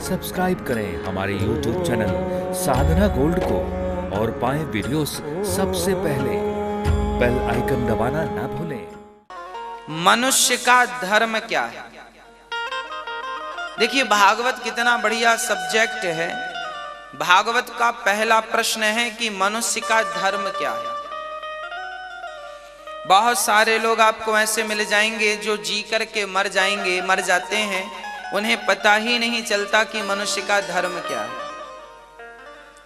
Subscribe करें हमारे YouTube channel साधना gold को और पाएं वीडियोस सबसे पहले। बेल आइकन दबाना ना भूलें। मनुष्य का धर्म क्या है? देखिए भागवत कितना बढ़िया सब्जेक्ट है। भागवत का पहला प्रश्न है कि मनुष्य का धर्म क्या है। बहुत सारे लोग आपको ऐसे मिल जाएंगे जो जी करके मर जाएंगे, मर जाते हैं, उन्हें पता ही नहीं चलता कि मनुष्य का धर्म क्या है।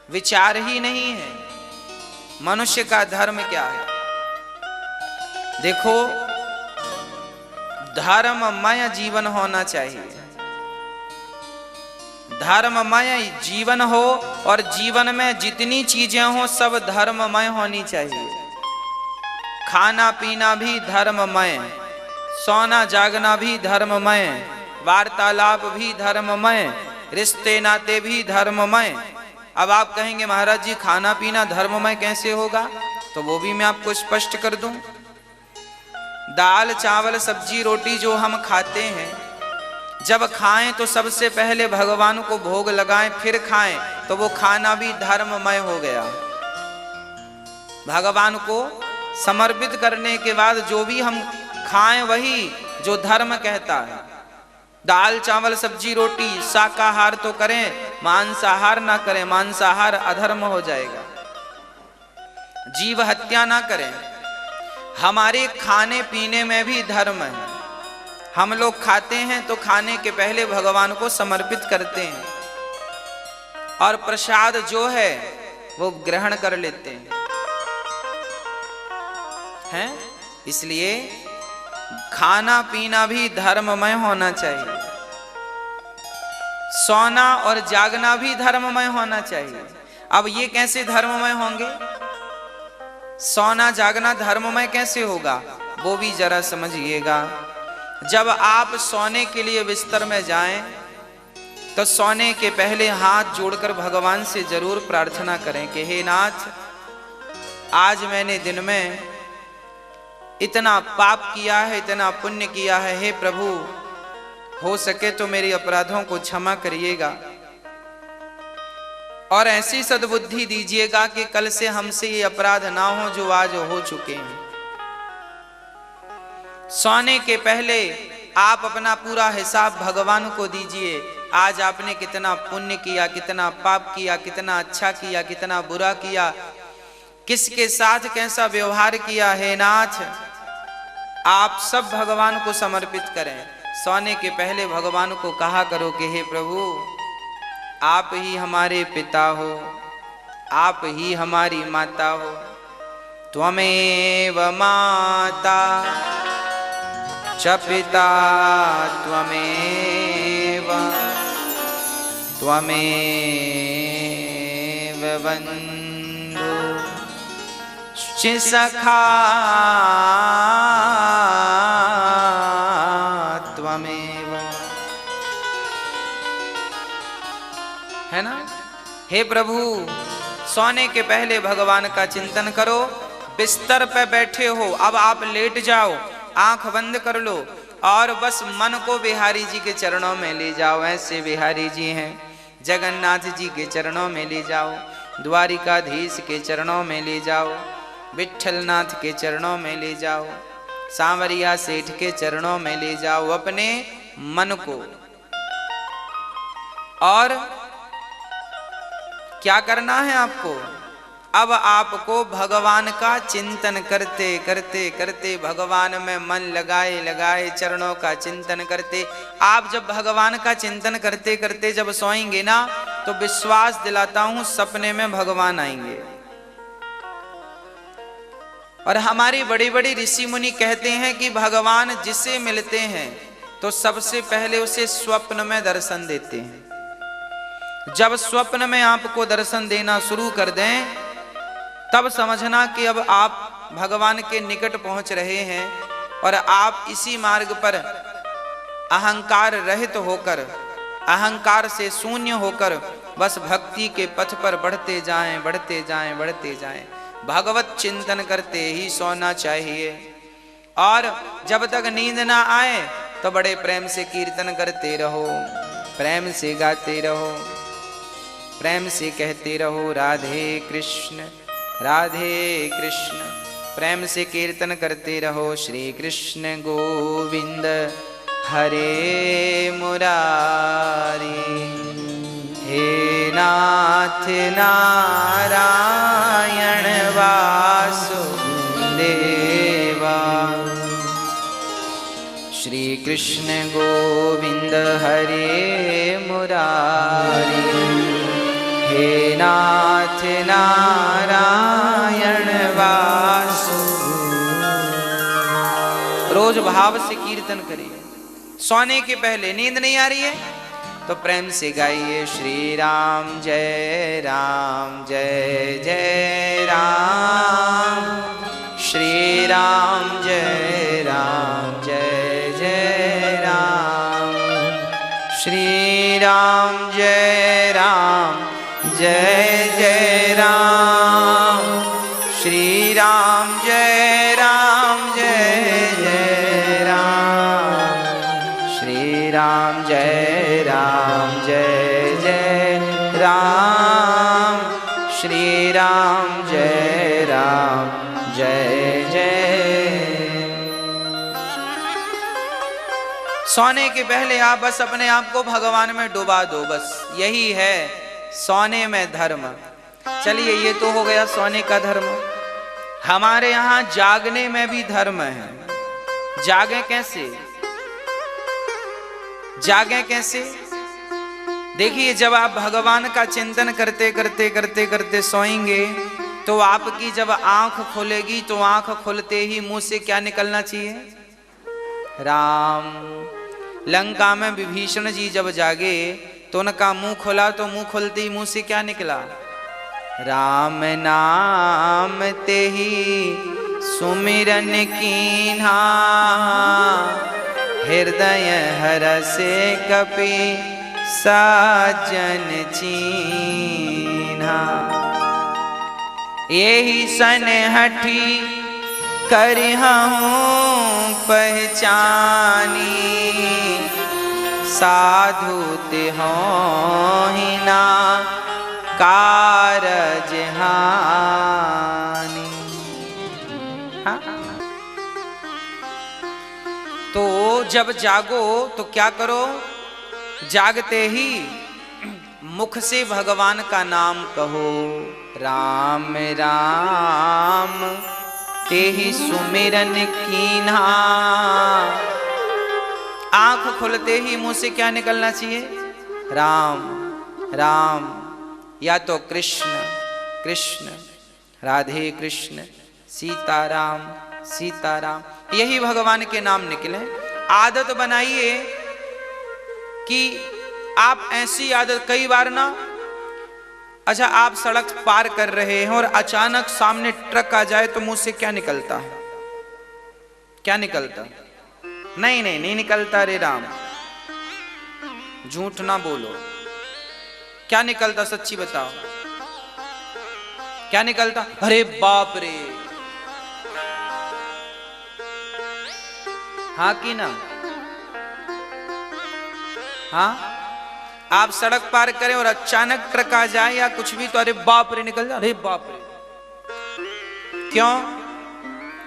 विचार ही नहीं है मनुष्य का धर्म क्या है। देखो, धर्ममय जीवन होना चाहिए। धर्ममय जीवन हो और जीवन में जितनी चीजें हो सब धर्ममय होनी चाहिए। खाना पीना भी धर्ममय, सोना जागना भी धर्ममय, वार्तालाप भी धर्ममय, रिश्ते नाते भी धर्ममय। अब आप कहेंगे महाराज जी खाना पीना धर्ममय कैसे होगा? तो वो भी मैं आपको स्पष्ट कर दूं। दाल चावल सब्जी रोटी जो हम खाते हैं, जब खाएं तो सबसे पहले भगवान को भोग लगाएं फिर खाएं, तो वो खाना भी धर्ममय हो गया। भगवान को समर्पित करने के बाद जो भी हम खाएं वही जो धर्म कहता है। दाल चावल सब्जी रोटी शाकाहार तो करें, मांसाहार ना करें, मांसाहार अधर्म हो जाएगा। जीव हत्या ना करें। हमारे खाने पीने में भी धर्म है। हम लोग खाते हैं तो खाने के पहले भगवान को समर्पित करते हैं और प्रसाद जो है वो ग्रहण कर लेते हैं। इसलिए खाना पीना भी धर्ममय होना चाहिए। सोना और जागना भी धर्ममय होना चाहिए। अब ये कैसे धर्ममय होंगे? सोना जागना धर्ममय कैसे होगा वो भी जरा समझिएगा। जब आप सोने के लिए बिस्तर में जाएं तो सोने के पहले हाथ जोड़कर भगवान से जरूर प्रार्थना करें कि हे नाथ, आज मैंने दिन में इतना पाप किया है, इतना पुण्य किया है, हे प्रभु हो सके तो मेरे अपराधों को क्षमा करिएगा और ऐसी सद्बुद्धि दीजिएगा कि कल से हमसे ये अपराध ना हो जो आज हो चुके हैं। सोने के पहले आप अपना पूरा हिसाब भगवान को दीजिए। आज आपने कितना पुण्य किया, कितना पाप किया, कितना अच्छा किया, कितना बुरा किया, किसके साथ कैसा व्यवहार किया। हे नाथ, आप सब भगवान को समर्पित करें। सोने के पहले भगवान को कहा करो कि हे प्रभु, आप ही हमारे पिता हो, आप ही हमारी माता हो। त्वमेव माता च पिता त्वमेव, त्वमेव बन्धु च सखा त्वमेव। है ना? हे प्रभु, सोने के पहले भगवान का चिंतन करो। बिस्तर पे बैठे हो, अब आप लेट जाओ, आंख बंद कर लो और बस मन को बिहारी जी के चरणों में ले जाओ। ऐसे बिहारी जी हैं, जगन्नाथ जी के चरणों में ले जाओ, द्वारिकाधीश के चरणों में ले जाओ, विट्ठलनाथ के चरणों में ले जाओ, सांवरिया सेठ के चरणों में ले जाओ अपने मन को। और क्या करना है आपको? अब आपको भगवान का चिंतन करते करते करते, भगवान में मन लगाए लगाए चरणों का चिंतन करते, आप जब भगवान का चिंतन करते करते जब सोएंगे ना, तो विश्वास दिलाता हूं सपने में भगवान आएंगे। और हमारी बड़ी बड़ी ऋषि मुनि कहते हैं कि भगवान जिसे मिलते हैं तो सबसे पहले उसे स्वप्न में दर्शन देते हैं। जब स्वप्न में आपको दर्शन देना शुरू कर दें तब समझना कि अब आप भगवान के निकट पहुंच रहे हैं और आप इसी मार्ग पर अहंकार रहित होकर, अहंकार से शून्य होकर बस भक्ति के पथ पर बढ़ते जाएं, बढ़ते जाएं, बढ़ते जाएं। भगवत चिंतन करते ही सोना चाहिए और जब तक नींद ना आए तो बड़े प्रेम से कीर्तन करते रहो। प्रेम से गाते रहो, प्रेम से कहते रहो राधे कृष्ण राधे कृष्ण। प्रेम से कीर्तन करते रहो श्री कृष्ण गोविंद हरे मुरारी। हे नाथ नारायण वासुदेवा, श्री कृष्ण गोविंद हरे मुरारी। हे नाथ नारायण वासुदेवा। रोज भाव से कीर्तन करिए। सोने के पहले नींद नहीं आ रही है तो प्रेम से गाइए श्री राम जय जय राम, श्री राम जय जय राम, श्री राम जय जय राम, श्री राम जय जय राम, श्री राम जय जय राम, श्री राम जय जय। सोने के पहले आप बस अपने आप को भगवान में डुबा दो, बस यही है सोने में धर्म। चलिए ये तो हो गया सोने का धर्म। हमारे यहाँ जागने में भी धर्म है। जागे कैसे? जागे कैसे? देखिए, जब आप भगवान का चिंतन करते करते करते करते सोएंगे तो आपकी जब आंख खुलेगी तो आंख खुलते ही मुंह से क्या निकलना चाहिए? राम। लंका में विभीषण जी जब जागे तो उनका मुंह खुला तो मुंह खुलते ही मुंह से क्या निकला? राम नाम ते ही सुमिरन कीन्हा, हृदय हरसे कपि साजन चीन्हा। यही सनहठी करहूं पहचानी, साधु तिहों ना कारज हानि। हाँ? तो जब जागो तो क्या करो? जागते ही मुख से भगवान का नाम कहो। राम राम तेहि सुमिरन कीन्हा। आंख खुलते ही मुंह से क्या निकलना चाहिए? राम राम, या तो कृष्ण कृष्ण, राधे कृष्ण, सीताराम सीताराम, यही भगवान के नाम निकले। आदत बनाइए कि आप ऐसी आदत, कई बार ना, अच्छा आप सड़क पार कर रहे हैं और अचानक सामने ट्रक आ जाए तो मुंह से क्या निकलता है? क्या निकलता? नहीं नहीं नहीं निकलता। रे राम, झूठ ना बोलो। क्या निकलता? सच्ची बताओ, क्या निकलता? अरे बाप रे। हाँ कि ना? हाँ, आप सड़क पार करें और अचानक ट्रक आ जाए या कुछ भी तो अरे बाप रे निकल जाए। अरे बाप रे। क्यों?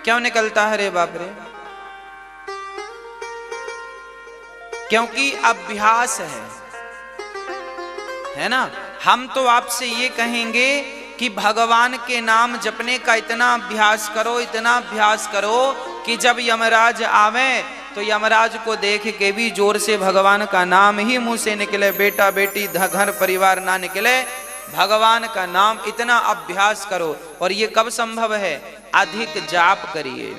क्यों निकलता है अरे बाप रे? क्योंकि अभ्यास है ना। हम तो आपसे ये कहेंगे कि भगवान के नाम जपने का इतना अभ्यास करो, इतना अभ्यास करो कि जब यमराज आवे तो यमराज को देख के भी जोर से भगवान का नाम ही मुंह से निकले। बेटा बेटी घर परिवार ना निकले, भगवान का नाम इतना अभ्यास करो। और ये कब संभव है? अधिक जाप करिए,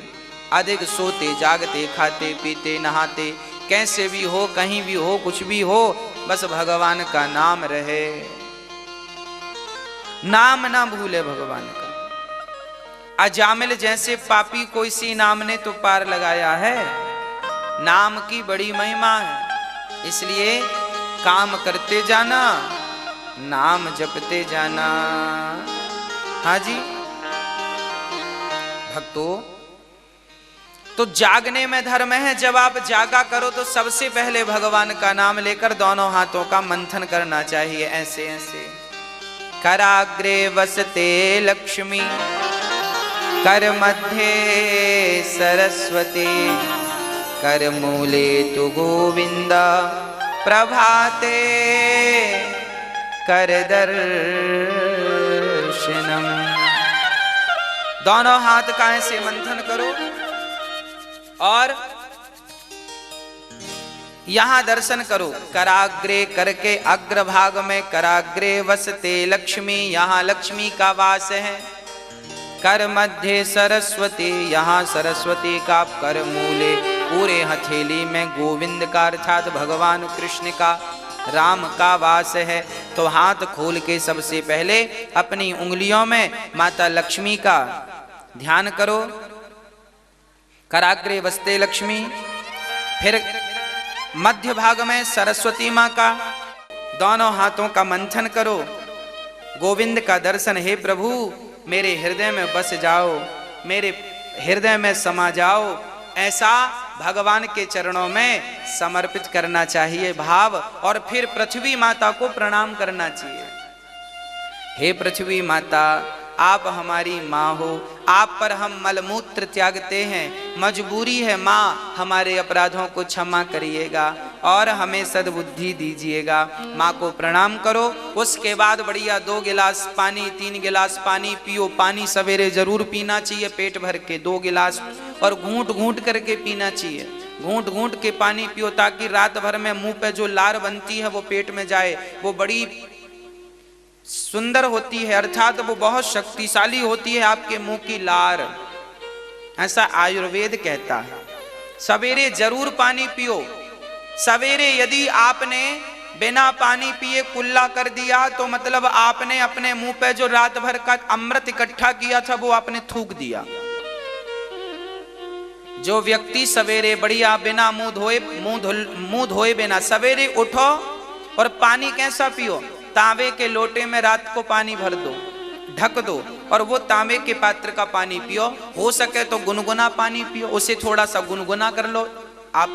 अधिक सोते जागते खाते पीते नहाते, कैसे भी हो, कहीं भी हो, कुछ भी हो, बस भगवान का नाम रहे। नाम ना भूले भगवान का। अजामिल जैसे पापी को इसी नाम ने तो पार लगाया है। नाम की बड़ी महिमा है, इसलिए काम करते जाना, नाम जपते जाना। हाँ जी भक्तों, तो जागने में धर्म है। जब आप जागा करो तो सबसे पहले भगवान का नाम लेकर दोनों हाथों का मंथन करना चाहिए, ऐसे ऐसे। कराग्रे वसते लक्ष्मी, कर मध्य सरस्वती, कर मूले तु गोविंद, प्रभाते कर दर्शनम। दोनों हाथ का ऐसे मंथन करो और यहां दर्शन करो। कराग्रे करके अग्रभाग में कराग्रे वसते लक्ष्मी, यहां लक्ष्मी का वास है। कर मध्य सरस्वती, यहां सरस्वती का। कर मूले पूरे हथेली में गोविंद का अर्थात भगवान कृष्ण का, राम का वास है। तो हाथ खोल के सबसे पहले अपनी उंगलियों में माता लक्ष्मी का ध्यान करो। कराग्रे वसते लक्ष्मी, फिर मध्य भाग में सरस्वती मां का। दोनों हाथों का मंथन करो। गोविंद का दर्शन, हे प्रभु मेरे हृदय में बस जाओ, मेरे हृदय में समा जाओ, ऐसा भगवान के चरणों में समर्पित करना चाहिए भाव। और फिर पृथ्वी माता को प्रणाम करना चाहिए। हे पृथ्वी माता, आप हमारी माँ हो, आप पर हम मलमूत्र त्यागते हैं, मजबूरी है माँ, हमारे अपराधों को क्षमा करिएगा और हमें सद्बुद्धि दीजिएगा। माँ को प्रणाम करो। उसके बाद बढ़िया 2 गिलास पानी 3 गिलास पानी पियो। पानी सवेरे जरूर पीना चाहिए, पेट भर के 2 गिलास, और घूंट घूंट करके पीना चाहिए। घूंट घूंट के पानी पियो ताकि रात भर में मुंह पे जो लार बनती है वो पेट में जाए। वो बड़ी सुंदर होती है, अर्थात वो बहुत शक्तिशाली होती है आपके मुंह की लार, ऐसा आयुर्वेद कहता है। सवेरे जरूर पानी पियो। सवेरे यदि आपने बिना पानी पिए कुल्ला कर दिया तो मतलब आपने अपने मुंह पे जो रात भर का अमृत इकट्ठा किया था वो आपने थूक दिया। जो व्यक्ति सवेरे बढ़िया बिना मुंह धोए बिना सवेरे उठो और पानी कैसा पियो, तांबे के लोटे में रात को पानी भर दो, ढक दो और वो तांबे के पात्र का पानी पियो। हो सके तो गुनगुना पानी पियो, उसे थोड़ा सा गुनगुना कर लो। आप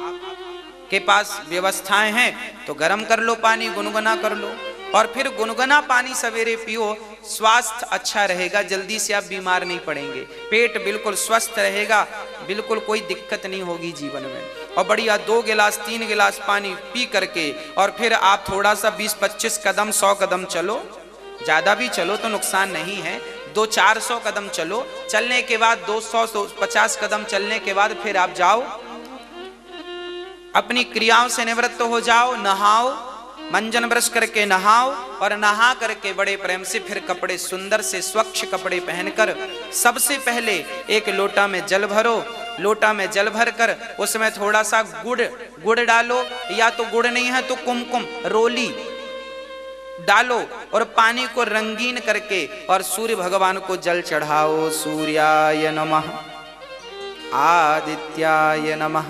के पास व्यवस्थाएं हैं तो गर्म कर लो पानी, गुनगुना कर लो और फिर गुनगुना पानी सवेरे पियो। स्वास्थ्य अच्छा रहेगा, जल्दी से आप बीमार नहीं पड़ेंगे, पेट बिल्कुल स्वस्थ रहेगा, बिल्कुल कोई दिक्कत नहीं होगी जीवन में। और बढ़िया 2 गिलास 3 गिलास पानी पी करके और फिर आप थोड़ा सा 20-25 कदम 100 कदम चलो, ज्यादा भी चलो तो नुकसान नहीं है। 200-400 कदम चलो, चलने के बाद 200-50 कदम चलने के बाद फिर आप जाओ, अपनी क्रियाओं से निवृत्त हो जाओ, नहाओ, मंजन ब्रश करके नहाओ और नहा करके बड़े प्रेम से फिर कपड़े सुंदर से स्वच्छ कपड़े पहनकर सबसे पहले एक लोटा में जल भरो। लोटा में जल भर कर उसमें थोड़ा सा गुड़ डालो, या तो गुड़ नहीं है तो कुमकुम रोली डालो और पानी को रंगीन करके और सूर्य भगवान को जल चढ़ाओ। सूर्याय नमः, आदित्याय नमः,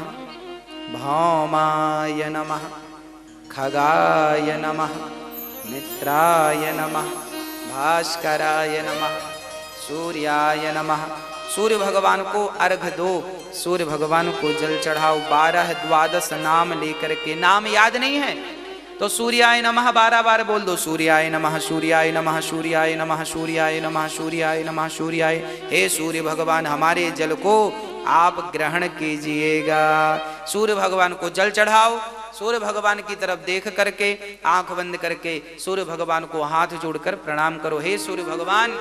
भौमाय नमः, खगाय नमः, मित्राय नमः, भास्कराय नमः, सूर्याय नमः। सूर्य भगवान को अर्घ दो, सूर्य भगवान को जल चढ़ाओ। 12-12 नाम लेकर के, नाम याद नहीं है तो सूर्याय नमः 12 बार बोल दो। सूर्याय नमः, सूर्याय नमः, सूर्याय नमः, सूर्याय नमः, सूर्याय नमः, सूर्याय। हे सूर्य भगवान, हमारे जल को आप ग्रहण कीजिएगा। सूर्य भगवान को जल चढ़ाओ। सूर्य भगवान की तरफ देख करके आंख बंद करके सूर्य भगवान को हाथ जोड़कर प्रणाम करो। हे सूर्य भगवान,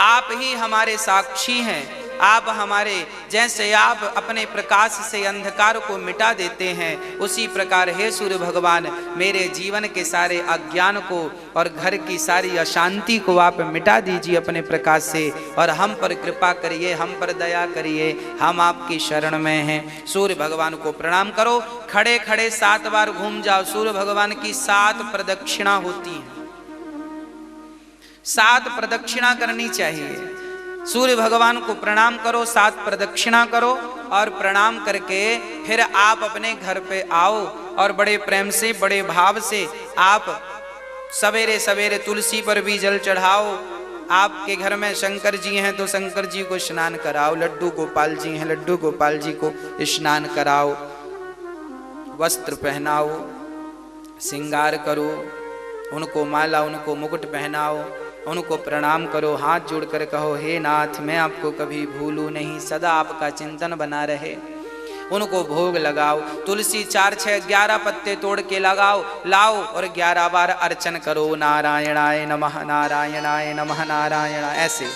आप ही हमारे साक्षी हैं। आप हमारे, जैसे आप अपने प्रकाश से अंधकार को मिटा देते हैं, उसी प्रकार हे सूर्य भगवान मेरे जीवन के सारे अज्ञान को और घर की सारी अशांति को आप मिटा दीजिए अपने प्रकाश से और हम पर कृपा करिए, हम पर दया करिए, हम आपकी शरण में हैं। सूर्य भगवान को प्रणाम करो। खड़े खड़े 7 बार घूम जाओ। सूर्य भगवान की 7 प्रदक्षिणा होती हैं, 7 प्रदक्षिणा करनी चाहिए। सूर्य भगवान को प्रणाम करो, 7 प्रदक्षिणा करो और प्रणाम करके फिर आप अपने घर पे आओ और बड़े प्रेम से बड़े भाव से आप सवेरे सवेरे तुलसी पर भी जल चढ़ाओ, आपके घर में शंकर जी हैं तो शंकर जी को स्नान कराओ, लड्डू गोपाल जी हैं, लड्डू गोपाल जी को स्नान कराओ, वस्त्र पहनाओ, श्रृंगार करो, उनको माला, उनको मुकुट पहनाओ, उनको प्रणाम करो, हाथ जोड़कर कहो हे नाथ मैं आपको कभी भूलूं नहीं, सदा आपका चिंतन बना रहे। उनको भोग लगाओ, तुलसी 4, 6, 11 पत्ते तोड़ के लगाओ, लाओ और 11 बार अर्चन करो, नारायणाय नमः, नारायणाय नमः, नारायण, ऐसे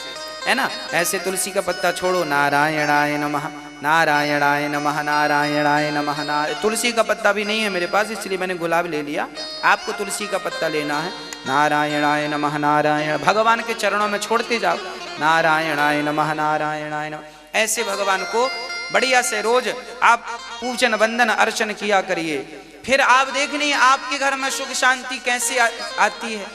है ना, ऐसे तुलसी का पत्ता छोड़ो, नारायणाय नमः, नारायणाय नमः, नारायणाय नमः। तुलसी का पत्ता भी नहीं है मेरे पास, इसलिए मैंने गुलाब ले लिया, आपको तुलसी का पत्ता लेना है। नारायणाय नमः, नारायण, भगवान के चरणों में छोड़ते जाओ, नारायणाय नमः, नारायणाय नमः। ऐसे भगवान को बढ़िया से रोज आप पूजन वंदन अर्चन किया करिए। फिर आप देखनी आपके घर में सुख शांति कैसे आती है,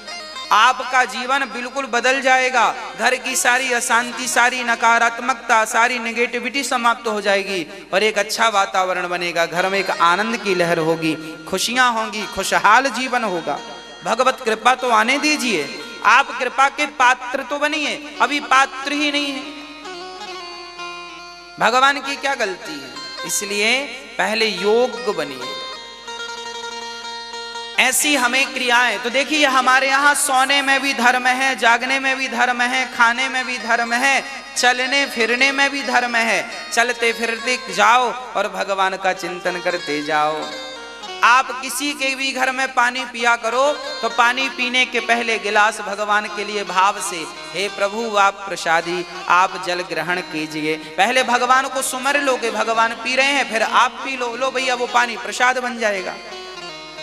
आपका जीवन बिल्कुल बदल जाएगा। घर की सारी अशांति, सारी नकारात्मकता, सारी नेगेटिविटी समाप्त हो जाएगी और एक अच्छा वातावरण बनेगा। घर में एक आनंद की लहर होगी, खुशियां होंगी, खुशहाल जीवन होगा। भगवत कृपा तो आने दीजिए, आप कृपा के पात्र तो बनिए, अभी पात्र ही नहीं है। भगवान की क्या गलती है, इसलिए पहले योग्य बनिए। ऐसी हमें क्रियाएं, तो देखिए हमारे यहाँ सोने में भी धर्म है, जागने में भी धर्म है, खाने में भी धर्म है, चलने फिरने में भी धर्म है। चलते फिरते जाओ और भगवान का चिंतन करते जाओ। आप किसी के भी घर में पानी पिया करो तो पानी पीने के पहले गिलास भगवान के लिए भाव से, हे प्रभु आप प्रसादी, आप जल ग्रहण कीजिए। पहले भगवान को सुमर लो कि भगवान पी रहे हैं, फिर आप पी लो, लो भैया वो पानी प्रसाद बन जाएगा।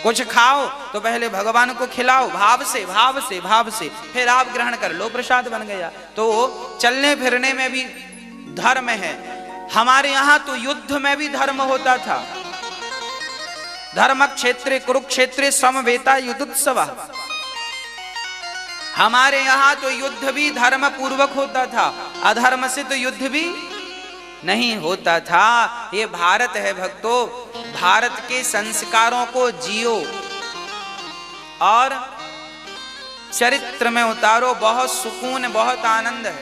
कुछ खाओ तो पहले भगवान को खिलाओ, भाव से भाव से भाव से, फिर आप ग्रहण कर लो, प्रसाद बन गया। तो चलने फिरने में भी धर्म है। हमारे यहाँ तो युद्ध में भी धर्म होता था। धर्म क्षेत्रे कुरुक्षेत्रे समवेता युद्धोत्सव। हमारे यहाँ तो युद्ध भी धर्म पूर्वक होता था, अधर्म से तो युद्ध भी नहीं होता था। ये भारत है भक्तों, भारत के संस्कारों को जियो और चरित्र में उतारो, बहुत सुकून, बहुत आनंद है।